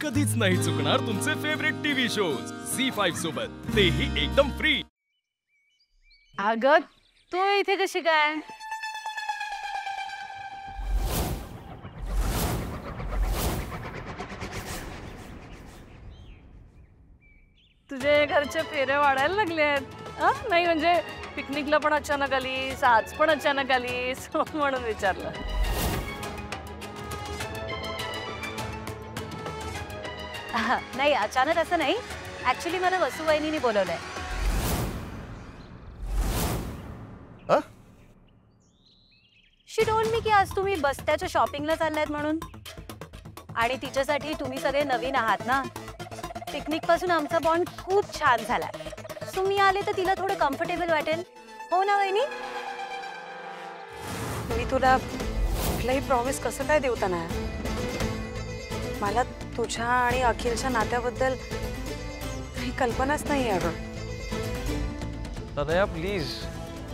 कधीच नाही चुकणार तुमचे फेवरेट टीव्ही शोज झी5 सोबत, तेही एकदम फ्री। अगं तू इथे कशी काय? तुझे घरचे फेरे वाढायला लागलेत? नाही म्हणजे पिकनिकला पण अचानक आलीस, आज पण अचानक आलीस म्हणून विचारलं। नाही अचानक असं नाही, ऍक्च्युली मला वसू वहिनीने बोलवलंय। शी टोल्ड मी की आज तुम्ही बस्त्याच्या शॉपिंगला चाललायत म्हणून, आणि तिच्यासाठी तुम्ही सगळे नवीन आहात ना। पिकनिक पासून आमचा बॉन्ड खूप छान झालाय, सो मी आले तर तिला थोडं कम्फर्टेबल वाटेल, हो ना वहिनी? मी तुला कुठलाही प्रॉमिस कसं काय देऊ ना? मला तुझ्या आणि अखिलच्या नात्याबद्दल काही कल्पनाच नाही आहे। दादा प्लीज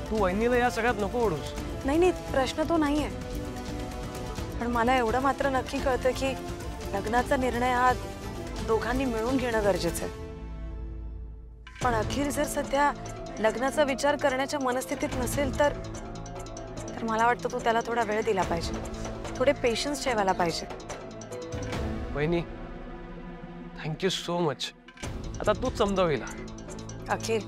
तू वहिनीला या सगळ्यात नको ओढूस। नाही प्रश्न तो नाहीये, पण मला एवढं मात्र नक्की कळतं की लग्नाचा निर्णय हा दोघांनी मिळून घेणं गरजेचं आहे। पण अखिल जर सध्या लग्नाचा विचार करण्याच्या मनस्थितीत नसेल तर मला वाटतं तू त्याला थोडा वेळ दिला पाहिजे, थोडे पेशन्स ठेवायला पाहिजे। वहिनी थँक्यू सो मच, आता तूच समजावीला। अखिल,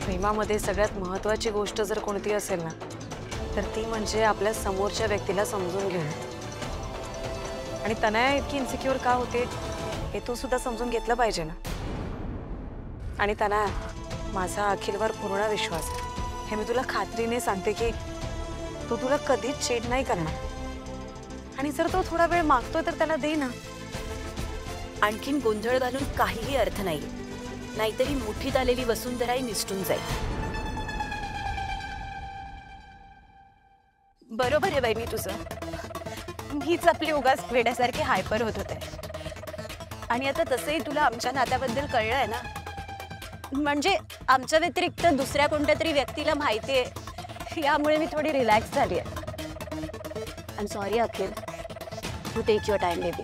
प्रेमामध्ये सगळ्यात महत्त्वाची गोष्ट जर कोणती असेल ना तर ती म्हणजे आपल्या समोरच्या व्यक्तीला समजून घेणं। आणि तनया इतकी इन्सिक्युअर का होते हे तू सुद्धा समजून घेतलं पाहिजे ना। आणि तनया, माझा अखिलवर पूर्ण विश्वास आहे, हे मी तुला खात्रीने सांगते की तो तुला कधीच चीट नाही करणार। आणि जर तो थोडा वेळ मागतोय तर त्याला दे ना। आणखीन गोंधळ घालून काहीही अर्थ नाही, नाहीतरी मुठीत आलेली वसुंधराही निसटून जाईल। बरोबर आहे बाई तुझं, मीच आपली उगाच वेड्यासारखे हायपर होत होते। आणि आता तसंही तुला आमच्या नात्याबद्दल कळलंय ना, म्हणजे आमच्या व्यतिरिक्त दुसऱ्या कोणत्या तरी व्यक्तीला माहिती आहे, यामुळे मी थोडी रिलॅक्स झाली आहे। I am sorry Akhil, you take your time baby.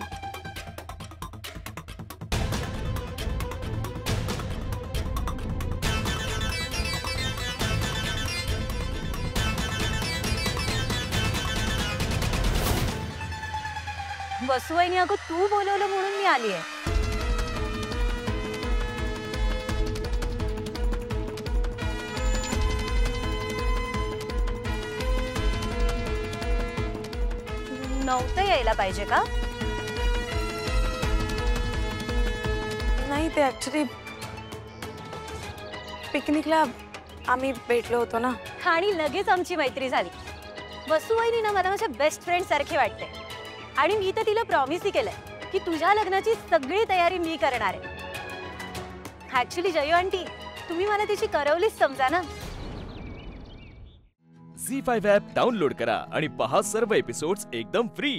वसुवाईनी अगं तू बोलवलं म्हणून मी आली आहे। नव्हतं यायला पाहिजे का? नाही, ते ऍक्च्युली पिकनिकला आम्ही भेटलो होतो ना, आणि लगेच आमची मैत्री झाली। वसुवाईनी ना मला माझ्या बेस्ट फ्रेंड सारखे वाटते, आणि मी तर तिला प्रॉमिसही केलंय की तुझ्या लग्नाची सगळी तयारी मी करणार आहे। ऍक्च्युली जयू आंटी, तुम्ही मला तिची करवलीच समजा ना। झी5 ॲप डाउनलोड करा आणि पहा सर्व एपिसोड्स एकदम फ्री।